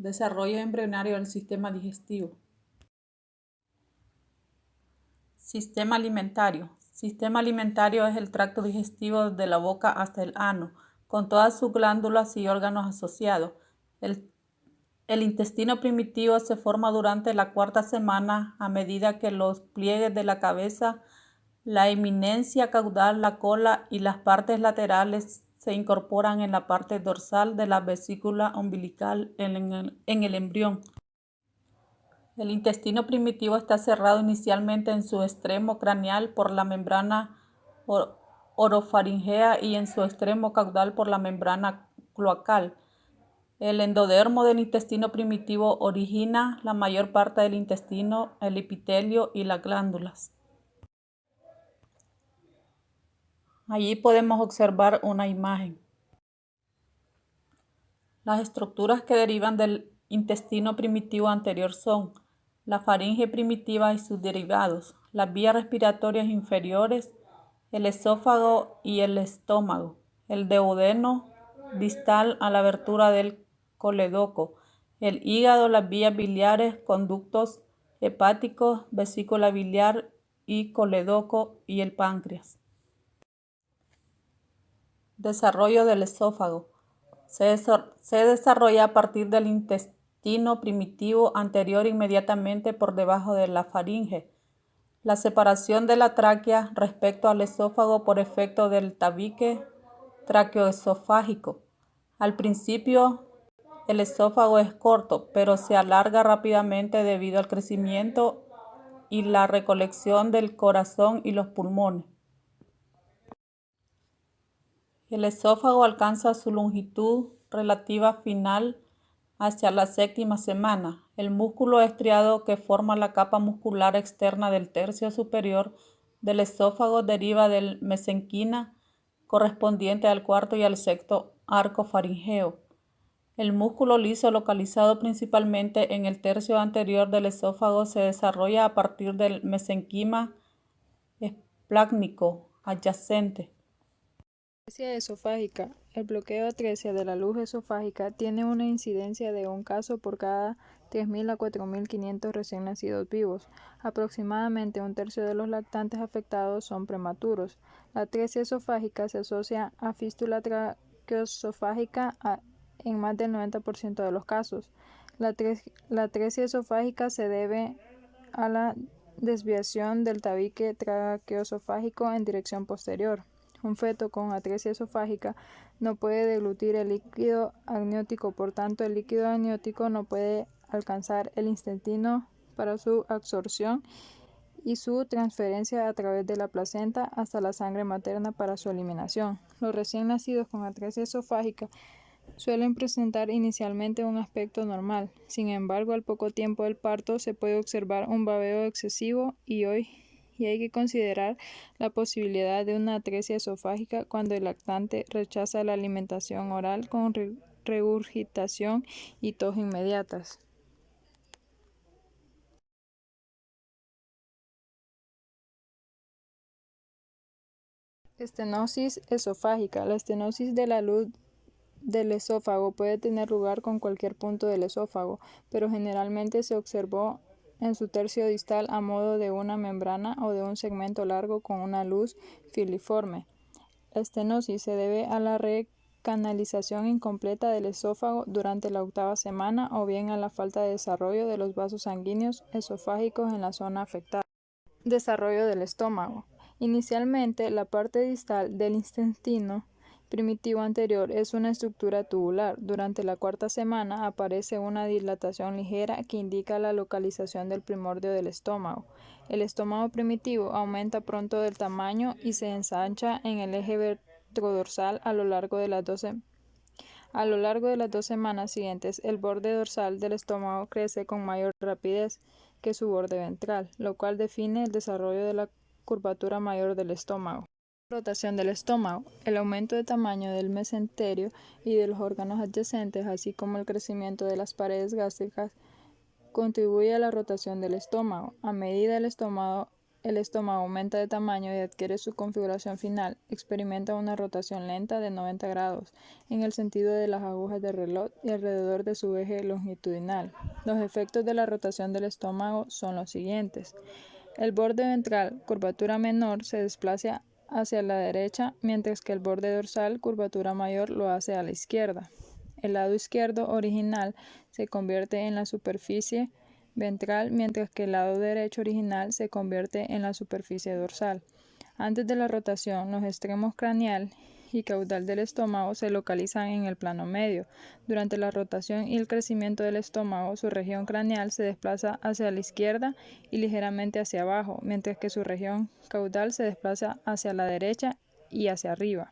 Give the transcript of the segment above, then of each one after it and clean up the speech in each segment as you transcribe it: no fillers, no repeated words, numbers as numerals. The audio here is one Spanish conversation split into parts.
Desarrollo embrionario del sistema digestivo. Sistema alimentario. Sistema alimentario es el tracto digestivo desde la boca hasta el ano, con todas sus glándulas y órganos asociados. El intestino primitivo se forma durante la cuarta semana a medida que los pliegues de la cabeza, la eminencia caudal, la cola y las partes laterales se incorporan en la parte dorsal de la vesícula umbilical en el embrión. El intestino primitivo está cerrado inicialmente en su extremo craneal por la membrana orofaringea y en su extremo caudal por la membrana cloacal. El endodermo del intestino primitivo origina la mayor parte del intestino, el epitelio y las glándulas. Allí podemos observar una imagen. Las estructuras que derivan del intestino primitivo anterior son la faringe primitiva y sus derivados, las vías respiratorias inferiores, el esófago y el estómago, el duodeno distal a la abertura del coledoco, el hígado, las vías biliares, conductos hepáticos, vesícula biliar y coledoco y el páncreas. Desarrollo del esófago. Se desarrolla a partir del intestino primitivo anterior inmediatamente por debajo de la faringe. La separación de la tráquea respecto al esófago por efecto del tabique traqueoesofágico. Al principio el esófago es corto, pero se alarga rápidamente debido al crecimiento y la recolección del corazón y los pulmones. El esófago alcanza su longitud relativa final hacia la séptima semana. El músculo estriado que forma la capa muscular externa del tercio superior del esófago deriva del mesenquima correspondiente al cuarto y al sexto arco faríngeo. El músculo liso localizado principalmente en el tercio anterior del esófago se desarrolla a partir del mesenquima esplácnico adyacente. Atresia esofágica. El bloqueo atresia de la luz esofágica tiene una incidencia de un caso por cada 3.000 a 4.500 recién nacidos vivos. Aproximadamente un tercio de los lactantes afectados son prematuros. La atresia esofágica se asocia a fístula traqueoesofágica en más del 90% de los casos. La atresia esofágica se debe a la desviación del tabique traqueoesofágico en dirección posterior. Un feto con atresia esofágica no puede deglutir el líquido amniótico, por tanto el líquido amniótico no puede alcanzar el intestino para su absorción y su transferencia a través de la placenta hasta la sangre materna para su eliminación. Los recién nacidos con atresia esofágica suelen presentar inicialmente un aspecto normal. Sin embargo, al poco tiempo del parto se puede observar un babeo excesivo y hay que considerar la posibilidad de una atresia esofágica cuando el lactante rechaza la alimentación oral con regurgitación y tos inmediatas. Estenosis esofágica. La estenosis de la luz del esófago puede tener lugar con cualquier punto del esófago, pero generalmente se observó en su tercio distal a modo de una membrana o de un segmento largo con una luz filiforme. La estenosis se debe a la recanalización incompleta del esófago durante la octava semana o bien a la falta de desarrollo de los vasos sanguíneos esofágicos en la zona afectada. Desarrollo del estómago. Inicialmente, la parte distal del intestino primitivo anterior es una estructura tubular. Durante la cuarta semana aparece una dilatación ligera que indica la localización del primordio del estómago. El estómago primitivo aumenta pronto de tamaño y se ensancha en el eje vertebradorsal a lo largo de las 2 semanas siguientes. El borde dorsal del estómago crece con mayor rapidez que su borde ventral, lo cual define el desarrollo de la curvatura mayor del estómago. Rotación del estómago. El aumento de tamaño del mesenterio y de los órganos adyacentes, así como el crecimiento de las paredes gástricas, contribuye a la rotación del estómago. A medida el estómago el estómago aumenta de tamaño y adquiere su configuración final, experimenta una rotación lenta de 90 grados en el sentido de las agujas del reloj y alrededor de su eje longitudinal. Los efectos de la rotación del estómago son los siguientes. El borde ventral, curvatura menor, se desplaza hacia la derecha, mientras que el borde dorsal, curvatura mayor, lo hace a la izquierda. El lado izquierdo original se convierte en la superficie ventral, mientras que el lado derecho original se convierte en la superficie dorsal. Antes de la rotación, los extremos craneal y caudal del estómago se localizan en el plano medio. Durante la rotación y el crecimiento del estómago, su región craneal se desplaza hacia la izquierda y ligeramente hacia abajo, mientras que su región caudal se desplaza hacia la derecha y hacia arriba.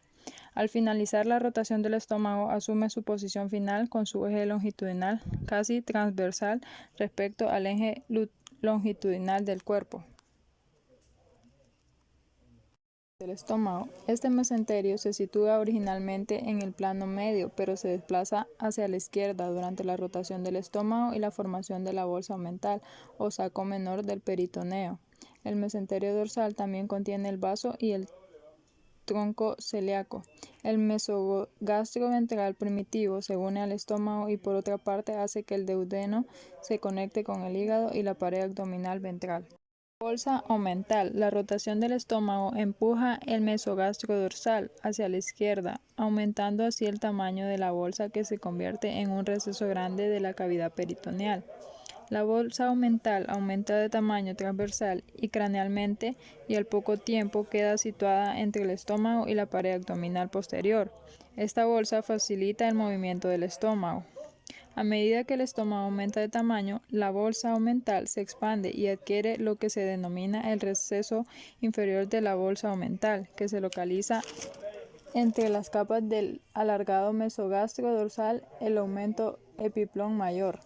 Al finalizar la rotación del estómago, asume su posición final con su eje longitudinal casi transversal respecto al eje longitudinal del cuerpo. Del estómago. Este mesenterio se sitúa originalmente en el plano medio, pero se desplaza hacia la izquierda durante la rotación del estómago y la formación de la bolsa omental o saco menor del peritoneo. El mesenterio dorsal también contiene el vaso y el tronco celíaco. El mesogastro ventral primitivo se une al estómago y por otra parte hace que el duodeno se conecte con el hígado y la pared abdominal ventral. Bolsa omental. La rotación del estómago empuja el mesogastro dorsal hacia la izquierda, aumentando así el tamaño de la bolsa que se convierte en un receso grande de la cavidad peritoneal. La bolsa omental aumenta de tamaño transversal y cranealmente y al poco tiempo queda situada entre el estómago y la pared abdominal posterior. Esta bolsa facilita el movimiento del estómago. A medida que el estómago aumenta de tamaño, la bolsa omental se expande y adquiere lo que se denomina el receso inferior de la bolsa omental, que se localiza entre las capas del alargado mesogastro dorsal, el aumento epiplón mayor.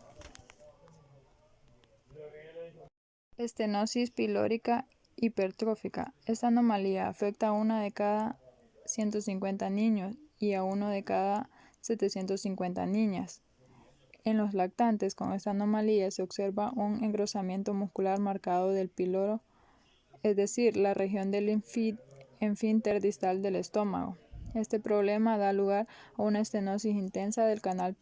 Estenosis pilórica hipertrófica. Esta anomalía afecta a 1 de cada 150 niños y a 1 de cada 750 niñas. En los lactantes con esta anomalía se observa un engrosamiento muscular marcado del píloro, es decir, la región del esfínter distal del estómago. Este problema da lugar a una estenosis intensa del canal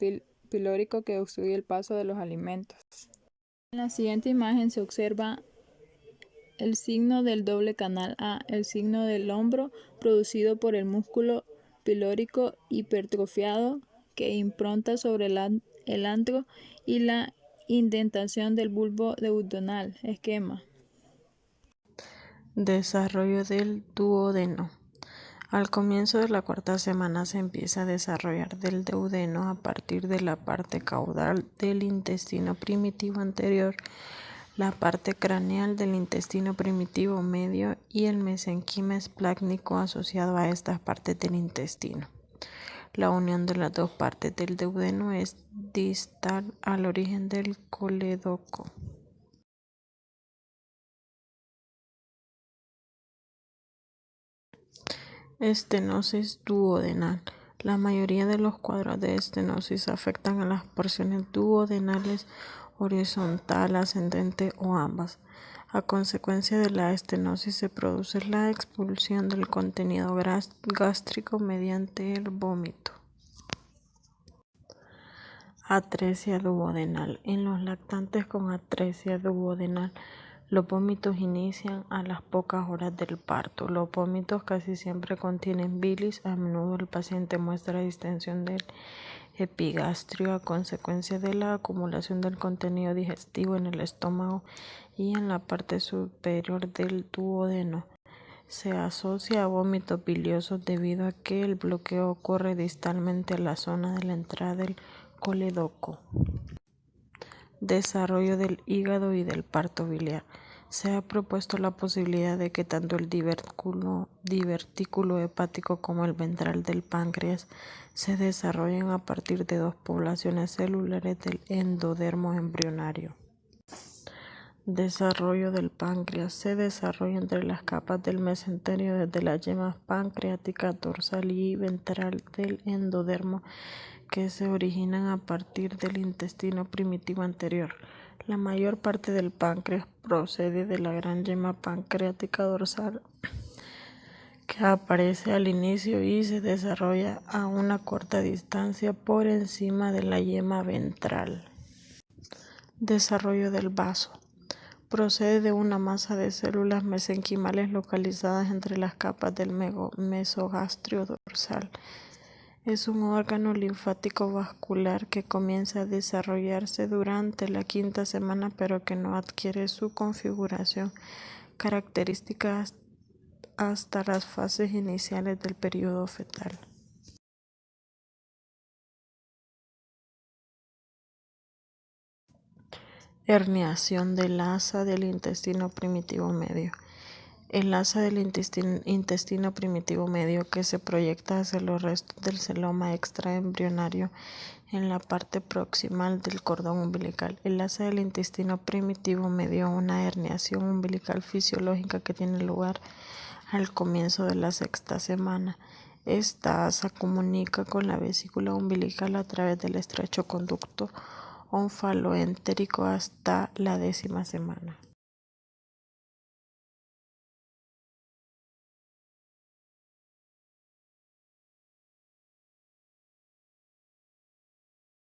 pilórico que obstruye el paso de los alimentos. En la siguiente imagen se observa el signo del doble canal A, el signo del hombro producido por el músculo pilórico hipertrofiado que impronta sobre el antro y la indentación del bulbo duodenal. Esquema. Desarrollo del duodeno. Al comienzo de la cuarta semana se empieza a desarrollar del duodeno a partir de la parte caudal del intestino primitivo anterior, la parte craneal del intestino primitivo medio y el mesenquima esplácnico asociado a estas partes del intestino. La unión de las dos partes del duodeno es distal al origen del colédoco. Estenosis duodenal. La mayoría de los cuadros de estenosis afectan a las porciones duodenales horizontal, ascendente o ambas. A consecuencia de la estenosis se produce la expulsión del contenido gástrico mediante el vómito. Atresia duodenal. En los lactantes con atresia duodenal, los vómitos inician a las pocas horas del parto. Los vómitos casi siempre contienen bilis. A menudo el paciente muestra distensión del epigastrio a consecuencia de la acumulación del contenido digestivo en el estómago y en la parte superior del duodeno. Se asocia a vómitos biliosos debido a que el bloqueo ocurre distalmente a la zona de la entrada del colédoco. Desarrollo del hígado y del parto biliar. Se ha propuesto la posibilidad de que tanto el divertículo hepático como el ventral del páncreas se desarrollen a partir de dos poblaciones celulares del endodermo embrionario. Desarrollo del páncreas. Se desarrolla entre las capas del mesenterio desde las yemas pancreáticas dorsal y ventral del endodermo que se originan a partir del intestino primitivo anterior. La mayor parte del páncreas procede de la gran yema pancreática dorsal que aparece al inicio y se desarrolla a una corta distancia por encima de la yema ventral. Desarrollo del vaso. Procede de una masa de células mesenquimales localizadas entre las capas del mesogastrio dorsal. Es un órgano linfático vascular que comienza a desarrollarse durante la quinta semana, pero que no adquiere su configuración característica hasta las fases iniciales del periodo fetal. Herniación del asa del intestino primitivo medio. El asa del intestino primitivo medio que se proyecta hacia los restos del celoma extraembrionario en la parte proximal del cordón umbilical. El asa del intestino primitivo medio, una herniación umbilical fisiológica que tiene lugar al comienzo de la sexta semana. Esta asa comunica con la vesícula umbilical a través del estrecho conducto onfaloentérico hasta la 10ª semana.